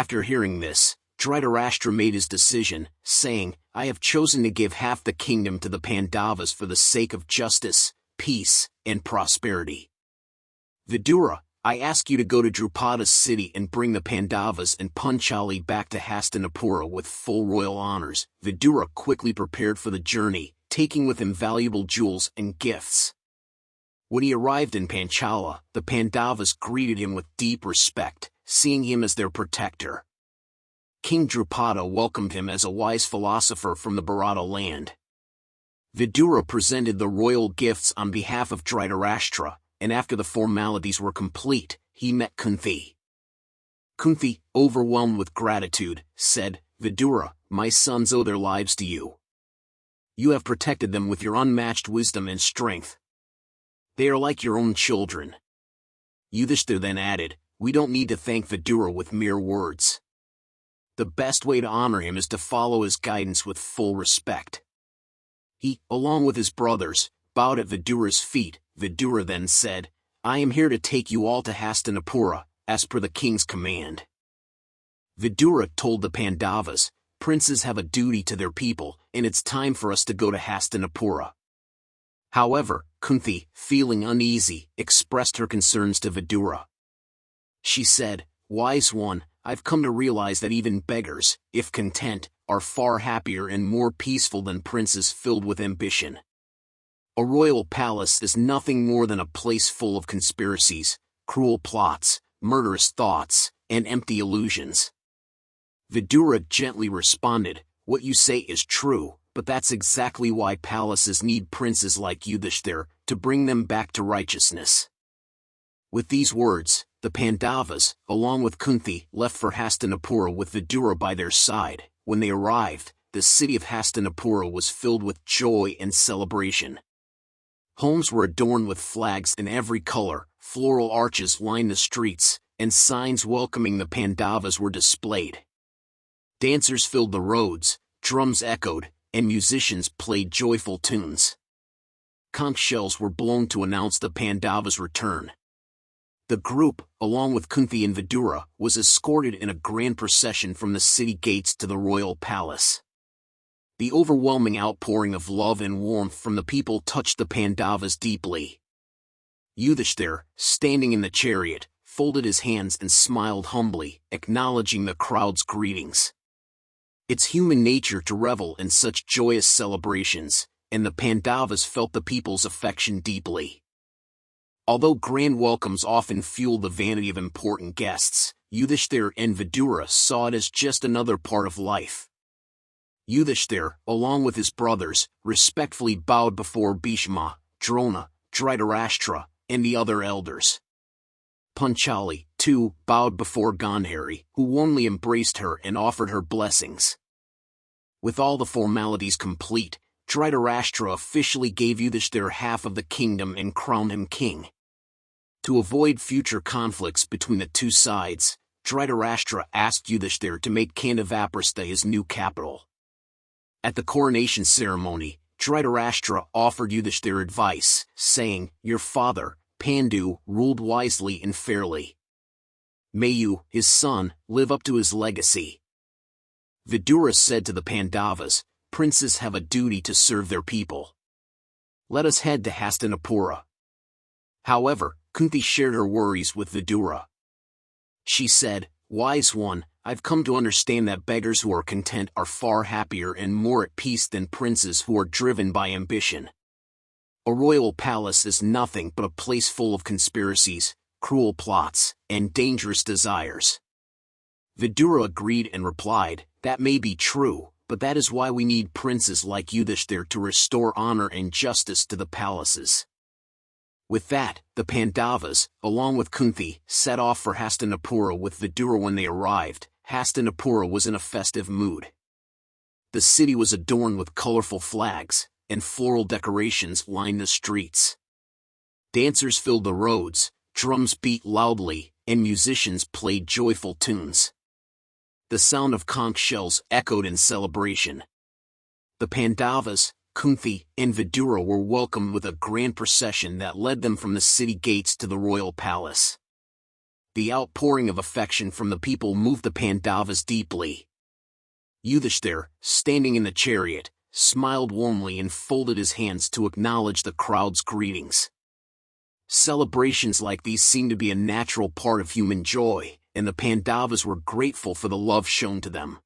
After hearing this, Dhritarashtra made his decision, saying, I have chosen to give half the kingdom to the Pandavas for the sake of justice, peace, and prosperity. Vidura, I ask you to go to Draupadi's city and bring the Pandavas and Panchali back to Hastinapura with full royal honors. Vidura quickly prepared for the journey, taking with him valuable jewels and gifts. When he arrived in Panchala, the Pandavas greeted him with deep respect, seeing him as their protector. King Drupada welcomed him as a wise philosopher from the Bharata land. Vidura presented the royal gifts on behalf of Dhritarashtra, and after the formalities were complete, he met Kunti. Kunti, overwhelmed with gratitude, said, Vidura, my sons owe their lives to you. You have protected them with your unmatched wisdom and strength. They are like your own children. Yudhishthira then added, we don't need to thank Vidura with mere words. The best way to honor him is to follow his guidance with full respect. He, along with his brothers, bowed at Vidura's feet. Vidura then said, I am here to take you all to Hastinapura, as per the king's command. Vidura told the Pandavas, princes have a duty to their people, and it's time for us to go to Hastinapura. However, Kunti, feeling uneasy, expressed her concerns to Vidura. She said, Wise one, I've come to realize that even beggars, if content, are far happier and more peaceful than princes filled with ambition. A royal palace is nothing more than a place full of conspiracies, cruel plots, murderous thoughts, and empty illusions. Vidura gently responded, what you say is true, but that's exactly why palaces need princes like Yudhishthira, to bring them back to righteousness. With these words, the Pandavas, along with Kunti, left for Hastinapura with Vidura by their side. When they arrived, the city of Hastinapura was filled with joy and celebration. Homes were adorned with flags in every color, floral arches lined the streets, and signs welcoming the Pandavas were displayed. Dancers filled the roads, drums echoed, and musicians played joyful tunes. Conch shells were blown to announce the Pandavas' return. The group, along with Kunti and Vidura, was escorted in a grand procession from the city gates to the royal palace. The overwhelming outpouring of love and warmth from the people touched the Pandavas deeply. Yudhishthira, standing in the chariot, folded his hands and smiled humbly, acknowledging the crowd's greetings. It's human nature to revel in such joyous celebrations, and the Pandavas felt the people's affection deeply. Although grand welcomes often fuel the vanity of important guests, Yudhishthira and Vidura saw it as just another part of life. Yudhishthira, along with his brothers, respectfully bowed before Bhishma, Drona, Dhritarashtra, and the other elders. Panchali, too, bowed before Gandhari, who warmly embraced her and offered her blessings. With all the formalities complete, Dhritarashtra officially gave Yudhishthira half of the kingdom and crowned him king. To avoid future conflicts between the two sides, Dhritarashtra asked Yudhishthira to make Kandavaprastha his new capital. At the coronation ceremony, Dhritarashtra offered Yudhishthira advice, saying, Your father, Pandu, ruled wisely and fairly. May you, his son, live up to his legacy. Vidura said to the Pandavas, Princes have a duty to serve their people. Let us head to Hastinapura. However, Kunti shared her worries with Vidura. She said, Wise one, I've come to understand that beggars who are content are far happier and more at peace than princes who are driven by ambition. A royal palace is nothing but a place full of conspiracies, cruel plots, and dangerous desires. Vidura agreed and replied, That may be true, but that is why we need princes like Yudhishthira to restore honor and justice to the palaces. With that, the Pandavas, along with Kunti, set off for Hastinapura with Vidura. When they arrived, Hastinapura was in a festive mood. The city was adorned with colorful flags, and floral decorations lined the streets. Dancers filled the roads, drums beat loudly, and musicians played joyful tunes. The sound of conch shells echoed in celebration. The Pandavas, Kunti, and Vidura were welcomed with a grand procession that led them from the city gates to the royal palace. The outpouring of affection from the people moved the Pandavas deeply. Yudhishthir, standing in the chariot, smiled warmly and folded his hands to acknowledge the crowd's greetings. Celebrations like these seemed to be a natural part of human joy, and the Pandavas were grateful for the love shown to them.